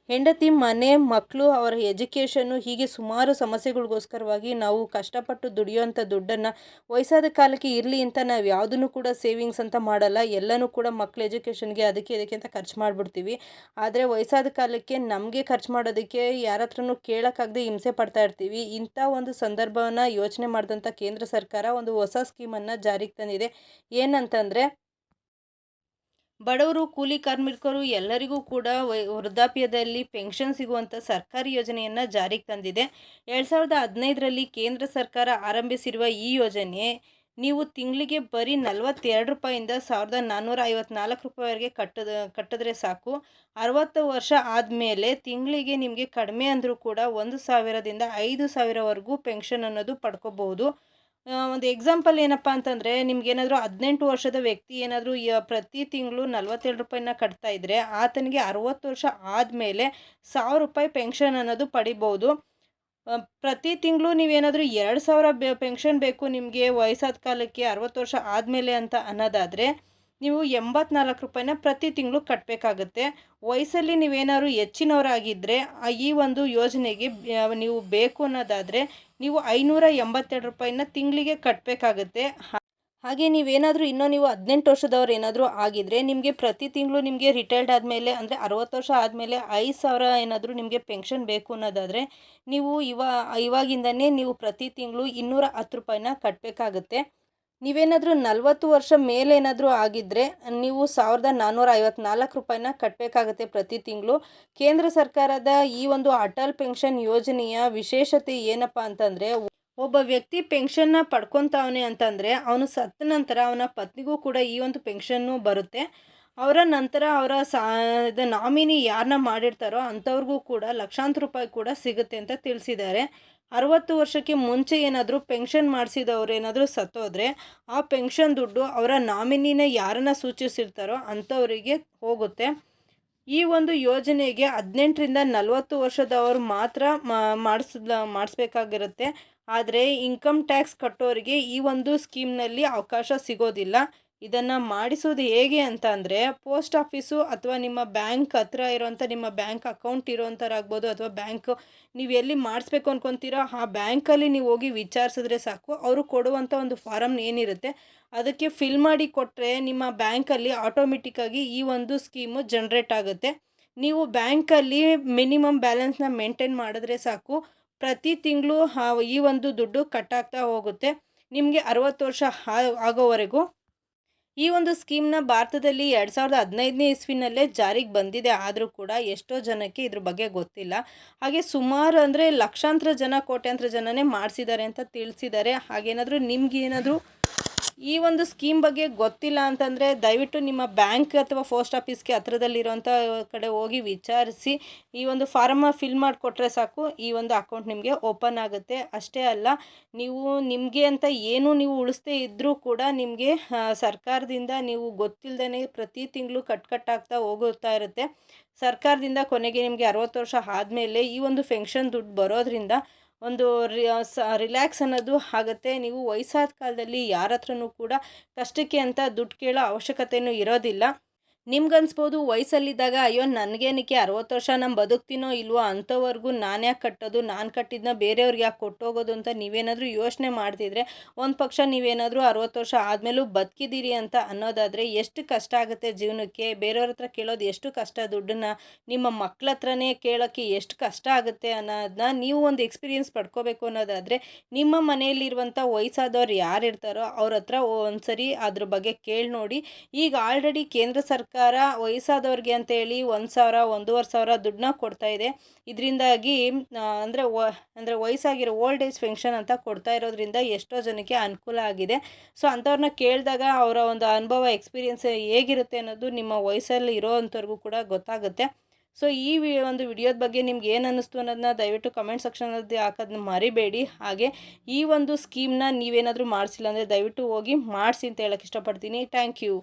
ಹೆಂಡತಿ, ಮನೆ, ಮಕ್ಕಳು, ಅವರ ಎಜುಕೇಷನ್ನು ಹೀಗೆ ಸುಮಾರು ಸಮಸ್ಯೆಗಳಿಗೋಸ್ಕರವಾಗಿ ನಾವು ಕಷ್ಟಪಟ್ಟು ದುಡಿಯೋಂಥ ದುಡ್ಡನ್ನು ವಯಸ್ಸಾದ ಕಾಲಕ್ಕೆ ಇರಲಿ ಅಂತ ನಾವು ಯಾವುದನ್ನು ಕೂಡ ಸೇವಿಂಗ್ಸ್ ಅಂತ ಮಾಡಲ್ಲ. ಎಲ್ಲನೂ ಕೂಡ ಮಕ್ಕಳ ಎಜುಕೇಷನ್ಗೆ ಅದಕ್ಕೆ ಇದಕ್ಕೆ ಅಂತ ಖರ್ಚು ಮಾಡಿಬಿಡ್ತೀವಿ. ಆದರೆ ವಯಸ್ಸಾದ ಕಾಲಕ್ಕೆ ನಮಗೆ ಖರ್ಚು ಮಾಡೋದಕ್ಕೆ ಯಾರ ಹತ್ರನೂ ಕೇಳೋಕ್ಕಾಗದೆ ಹಿಂಸೆ ಪಡ್ತಾ ಇರ್ತೀವಿ. ಇಂಥ ಒಂದು ಸಂದರ್ಭವನ್ನು ಯೋಚನೆ ಮಾಡಿದಂಥ ಕೇಂದ್ರ ಸರ್ಕಾರ ಒಂದು ಹೊಸ ಸ್ಕೀಮನ್ನು ಜಾರಿಗೆ ತಂದಿದೆ. ಏನಂತಂದರೆ, ಬಡವರು, ಕೂಲಿ ಕಾರ್ಮಿಕರು ಎಲ್ಲರಿಗೂ ಕೂಡ ವೃದ್ಧಾಪ್ಯದಲ್ಲಿ ಪೆನ್ಷನ್ ಸಿಗುವಂಥ ಸರ್ಕಾರಿ ಯೋಜನೆಯನ್ನು ಜಾರಿಗೆ ತಂದಿದೆ. 2015ರಲ್ಲಿ ಕೇಂದ್ರ ಸರ್ಕಾರ ಆರಂಭಿಸಿರುವ ಈ ಯೋಜನೆ ನೀವು ತಿಂಗಳಿಗೆ ಬರೀ ₹42 ₹1,454ವರೆಗೆ ಕಟ್ಟಿದ್ರೆ ಸಾಕು. 60 ವರ್ಷ ಆದಮೇಲೆ ತಿಂಗಳಿಗೆ ನಿಮಗೆ ಕಡಿಮೆ ಅಂದರೂ ಕೂಡ 1,000ದಿಂದ 5,000ವರೆಗೂ ಪೆನ್ಷನ್ ಅನ್ನೋದು ಪಡ್ಕೋಬಹುದು. ಒಂದು ಎಕ್ಸಾಂಪಲ್ ಏನಪ್ಪ ಅಂತಂದರೆ, ನಿಮ್ಗೇನಾದರೂ 18 ವರ್ಷದ ವ್ಯಕ್ತಿ ಏನಾದರೂ ಪ್ರತಿ ತಿಂಗಳು ₹42 ಕಟ್ತಾ ಇದ್ದರೆ, ಆತನಿಗೆ 60 ವರ್ಷ ಆದಮೇಲೆ ₹1,000 ಪೆನ್ಷನ್ ಅನ್ನೋದು ಪಡಿಬೋದು. ಪ್ರತಿ ತಿಂಗಳು ನೀವೇನಾದರೂ 2,000 ಪೆನ್ಷನ್ ಬೇಕು ನಿಮಗೆ ವಯಸ್ಸಾದ ಕಾಲಕ್ಕೆ 60 ವರ್ಷ ಆದಮೇಲೆ ಅಂತ ಅನ್ನೋದಾದರೆ, ನೀವು ₹84 ಪ್ರತಿ ತಿಂಗಳು ಕಟ್ಟಬೇಕಾಗತ್ತೆ. ವಯಸ್ಸಲ್ಲಿ ನೀವೇನಾದ್ರು ಹೆಚ್ಚಿನವರಾಗಿದ್ದರೆ ಈ ಒಂದು ಯೋಜನೆಗೆ ನೀವು ಬೇಕು ಅನ್ನೋದಾದರೆ ನೀವು ₹582 ತಿಂಗಳಿಗೆ ಕಟ್ಟಬೇಕಾಗತ್ತೆ. ಹಾಗೆ ನೀವೇನಾದರೂ ನೀವು 18 ವರ್ಷದವ್ರು ಏನಾದರೂ ಆಗಿದ್ದರೆ ನಿಮಗೆ ಪ್ರತಿ ತಿಂಗಳು ನಿಮಗೆ ರಿಟೈರ್ಡ್ ಆದಮೇಲೆ ಅಂದರೆ 60 ವರ್ಷ ಆದಮೇಲೆ 5,000 ಏನಾದರೂ ನಿಮಗೆ ಪೆನ್ಷನ್ ಬೇಕು ಅನ್ನೋದಾದರೆ ನೀವು ಇವಾಗಿಂದನೇ ನೀವು ಪ್ರತಿ ತಿಂಗಳು ₹210 ಕಟ್ಟಬೇಕಾಗತ್ತೆ. ನೀವೇನಾದರೂ 40 ವರ್ಷ ಮೇಲೇನಾದರೂ ಆಗಿದ್ದರೆ ನೀವು ₹1,454 ಕಟ್ಟಬೇಕಾಗತ್ತೆ ಪ್ರತಿ ತಿಂಗಳು. ಕೇಂದ್ರ ಸರ್ಕಾರದ ಈ ಒಂದು ಅಟಲ್ ಪೆನ್ಷನ್ ಯೋಜನೆಯ ವಿಶೇಷತೆ ಏನಪ್ಪ ಅಂತಂದರೆ, ಒಬ್ಬ ವ್ಯಕ್ತಿ ಪೆನ್ಷನ್ನ ಪಡ್ಕೊತಾವನೆ ಅಂತಂದರೆ ಅವನು ಸತ್ತ ನಂತರ ಅವನ ಪತ್ನಿಗೂ ಕೂಡ ಈ ಒಂದು ಪೆನ್ಷನ್ನು ಬರುತ್ತೆ. ಅವರ ನಂತರ ಅವರ ನಾಮಿನಿ ಯಾರನ್ನ ಮಾಡಿರ್ತಾರೋ ಅಂಥವ್ರಿಗೂ ಕೂಡ ಲಕ್ಷಾಂತರ ರೂಪಾಯಿ ಕೂಡ ಸಿಗುತ್ತೆ ಅಂತ ತಿಳಿಸಿದ್ದಾರೆ. 60 ವರ್ಷಕ್ಕೆ ಮುಂಚೆ ಏನಾದರೂ ಪೆನ್ಷನ್ ಮಾಡಿಸಿದವ್ರು ಏನಾದರೂ ಸತ್ತೋದ್ರೆ ಆ ಪೆನ್ಷನ್ ದುಡ್ಡು ಅವರ ನಾಮಿನಿನ ಯಾರನ್ನು ಸೂಚಿಸಿರ್ತಾರೋ ಅಂಥವರಿಗೆ ಹೋಗುತ್ತೆ. ಈ ಒಂದು ಯೋಜನೆಗೆ 18ರಿಂದ 40 ವರ್ಷದವರು ಮಾತ್ರ ಮಾಡಿಸ್ಬೇಕಾಗಿರುತ್ತೆ. ಆದರೆ ಇನ್ಕಮ್ ಟ್ಯಾಕ್ಸ್ ಕಟ್ಟೋರಿಗೆ ಈ ಒಂದು ಸ್ಕೀಮ್ನಲ್ಲಿ ಅವಕಾಶ ಸಿಗೋದಿಲ್ಲ. ಇದನ್ನು ಮಾಡಿಸೋದು ಹೇಗೆ ಅಂತ ಅಂದರೆ, ಪೋಸ್ಟ್ ಆಫೀಸು ಅಥವಾ ನಿಮ್ಮ ಬ್ಯಾಂಕ್ ಹತ್ರ ಇರೋವಂಥ ನಿಮ್ಮ ಬ್ಯಾಂಕ್ ಅಕೌಂಟ್ ಇರೋವಂಥವ್ರಾಗ್ಬೋದು, ಅಥವಾ ಬ್ಯಾಂಕ್ ನೀವು ಎಲ್ಲಿ ಮಾಡಿಸ್ಬೇಕು ಅಂದ್ಕೊತೀರೋ ಆ ಬ್ಯಾಂಕಲ್ಲಿ ನೀವು ಹೋಗಿ ವಿಚಾರಿಸಿದ್ರೆ ಸಾಕು. ಅವರು ಕೊಡುವಂಥ ಒಂದು ಫಾರಮ್ ಏನಿರುತ್ತೆ ಅದಕ್ಕೆ ಫಿಲ್ ಮಾಡಿ ಕೊಟ್ಟರೆ ನಿಮ್ಮ ಬ್ಯಾಂಕಲ್ಲಿ ಆಟೋಮೆಟಿಕ್ಕಾಗಿ ಈ ಒಂದು ಸ್ಕೀಮು ಜನ್ರೇಟ್ ಆಗುತ್ತೆ. ನೀವು ಬ್ಯಾಂಕಲ್ಲಿ ಮಿನಿಮಮ್ ಬ್ಯಾಲೆನ್ಸ್ನ ಮೇಂಟೈನ್ ಮಾಡಿದ್ರೆ ಸಾಕು, ಪ್ರತಿ ತಿಂಗಳು ಈ ಒಂದು ದುಡ್ಡು ಕಟ್ಟಾಗ್ತಾ ಹೋಗುತ್ತೆ ನಿಮಗೆ 60 ವರ್ಷ ಆಗೋವರೆಗೂ. ಈ ಒಂದು ಸ್ಕೀಮ್ನ ಭಾರತದಲ್ಲಿ 2015ನೇ ಇಸ್ವಿನಲ್ಲೇ ಜಾರಿಗೆ ಬಂದಿದೆ. ಆದರೂ ಕೂಡ ಎಷ್ಟೋ ಜನಕ್ಕೆ ಇದ್ರ ಬಗ್ಗೆ ಗೊತ್ತಿಲ್ಲ. ಹಾಗೆ ಸುಮಾರು ಅಂದರೆ ಲಕ್ಷಾಂತರ ಜನ, ಕೋಟ್ಯಾಂತರ ಜನನೇ ಮಾಡಿಸಿದ್ದಾರೆ ಅಂತ ತಿಳಿಸಿದ್ದಾರೆ. ಹಾಗೇನಾದರೂ ನಿಮ್ಗೇನಾದರೂ ಈ ಒಂದು ಸ್ಕೀಮ್ ಬಗ್ಗೆ ಗೊತ್ತಿಲ್ಲ ಅಂತಂದರೆ ದಯವಿಟ್ಟು ನಿಮ್ಮ ಬ್ಯಾಂಕ್ ಅಥವಾ ಪೋಸ್ಟ್ ಆಫೀಸ್ಗೆ ಹತ್ರದಲ್ಲಿರೋಂಥ ಕಡೆ ಹೋಗಿ ವಿಚಾರಿಸಿ ಈ ಒಂದು ಫಾರಮ್ಮ ಫಿಲ್ ಮಾಡಿಕೊಟ್ರೆ ಸಾಕು, ಈ ಒಂದು ಅಕೌಂಟ್ ನಿಮಗೆ ಓಪನ್ ಆಗುತ್ತೆ. ಅಷ್ಟೇ ಅಲ್ಲ, ನೀವು ನಿಮಗೆ ಅಂತ ಏನು ನೀವು ಉಳಿಸ್ದೇ ಇದ್ದರೂ ಕೂಡ ನಿಮಗೆ ಸರ್ಕಾರದಿಂದ ನೀವು ಗೊತ್ತಿಲ್ಲದೇ ಪ್ರತಿ ತಿಂಗಳು ಕಟ್ಟಾಗ್ತಾ ಹೋಗುತ್ತಾ ಇರುತ್ತೆ. ಸರ್ಕಾರದಿಂದ ಕೊನೆಗೆ ನಿಮಗೆ 60 ವರ್ಷ ಆದಮೇಲೆ ಈ ಒಂದು ಪೆನ್ಷನ್ ದುಡ್ಡು ಬರೋದ್ರಿಂದ ಒಂದು ರಿಲ್ಯಾಕ್ಸ್ ಅನ್ನೋದು ಆಗುತ್ತೆ. ನೀವು ವಯಸ್ಸಾದ ಕಾಲದಲ್ಲಿ ಯಾರ ಹತ್ರನೂ ಕೂಡ ಕಷ್ಟಕ್ಕೆ ಅಂತ ದುಡ್ಡು ಕೇಳೋ ಅವಶ್ಯಕತೆಯೂ ಇರೋದಿಲ್ಲ. ನಿಮ್ಗನ್ಸ್ಬೋದು ವಯಸ್ಸಲ್ಲಿದ್ದಾಗ ಅಯ್ಯೋ ನನಗೇನಕ್ಕೆ 60 ವರ್ಷ ನಾನು ಬದುಕ್ತೀನೋ ಇಲ್ವೋ, ಅಂಥವ್ರಿಗೂ ನಾನು ಯಾಕೆ ಕಟ್ಟೋದು, ನಾನು ಕಟ್ಟಿದ್ದನ್ನ ಬೇರೆಯವ್ರಿಗೆ ಯಾಕೆ ಕೊಟ್ಟೋಗೋದು ಅಂತ ನೀವೇನಾದರೂ ಯೋಚನೆ ಮಾಡ್ತಿದ್ರೆ, ಒಂದು ಪಕ್ಷ ನೀವೇನಾದರೂ 60 ವರ್ಷ ಆದಮೇಲೂ ಬದುಕಿದ್ದೀರಿ ಅಂತ ಅನ್ನೋದಾದರೆ ಎಷ್ಟು ಕಷ್ಟ ಆಗುತ್ತೆ ಜೀವನಕ್ಕೆ. ಬೇರೆಯವ್ರ ಹತ್ರ ಕೇಳೋದು ಎಷ್ಟು ಕಷ್ಟ, ದುಡ್ಡನ್ನ ನಿಮ್ಮ ಮಕ್ಕಳ ಹತ್ರನೇ ಕೇಳೋಕ್ಕೆ ಎಷ್ಟು ಕಷ್ಟ ಆಗುತ್ತೆ ಅನ್ನೋದನ್ನ ನೀವು ಒಂದು ಎಕ್ಸ್ಪೀರಿಯೆನ್ಸ್ ಪಡ್ಕೋಬೇಕು ಅನ್ನೋದಾದರೆ ನಿಮ್ಮ ಮನೆಯಲ್ಲಿರುವಂಥ ವಯಸ್ಸಾದವ್ರು ಯಾರು ಇರ್ತಾರೋ ಅವ್ರ ಹತ್ರ ಒಂದ್ಸರಿ ಅದ್ರ ಬಗ್ಗೆ ಕೇಳಿ ನೋಡಿ. ಈಗ ಆಲ್ರೆಡಿ ಕೇಂದ್ರ ಸರ್ಕಾರ ವಯಸ್ಸಾದವ್ರಿಗೆ ಅಂತೇಳಿ 1,000 1,500 ದುಡ್ಡನ್ನ ಕೊಡ್ತಾ ಇದೆ. ಇದರಿಂದಾಗಿ ಅಂದರೆ ವಯಸ್ಸಾಗಿರೋ ಓಲ್ಡ್ ಏಜ್ ಪೆನ್ಷನ್ ಅಂತ ಕೊಡ್ತಾ ಇರೋದ್ರಿಂದ ಎಷ್ಟೋ ಜನಕ್ಕೆ ಅನುಕೂಲ ಆಗಿದೆ. ಸೊ ಅಂಥವ್ರನ್ನ ಕೇಳಿದಾಗ ಅವರ ಒಂದು ಅನುಭವ ಎಕ್ಸ್ಪೀರಿಯೆನ್ಸ್ ಹೇಗಿರುತ್ತೆ ಅನ್ನೋದು ನಿಮ್ಮ ವಯಸ್ಸಲ್ಲಿ ಇರೋವಂಥವ್ರಿಗೂ ಕೂಡ ಗೊತ್ತಾಗುತ್ತೆ. ಸೊ ಈ ಒಂದು ವಿಡಿಯೋದ ಬಗ್ಗೆ ನಿಮ್ಗೆ ಏನು ಅನ್ನಿಸ್ತು ಅನ್ನೋದನ್ನ ದಯವಿಟ್ಟು ಕಮೆಂಟ್ ಸೆಕ್ಷನಲ್ಲಿ ಹಾಕೋದನ್ನ ಮರಿಬೇಡಿ. ಹಾಗೆ ಈ ಒಂದು ಸ್ಕೀಮ್ನ ನೀವೇನಾದರೂ ಮಾಡಿಸಿಲ್ಲ ಅಂದರೆ ದಯವಿಟ್ಟು ಹೋಗಿ ಮಾಡಿಸಿ ಅಂತ ಹೇಳೋಕ್ಕೆ ಇಷ್ಟಪಡ್ತೀನಿ. Thank you.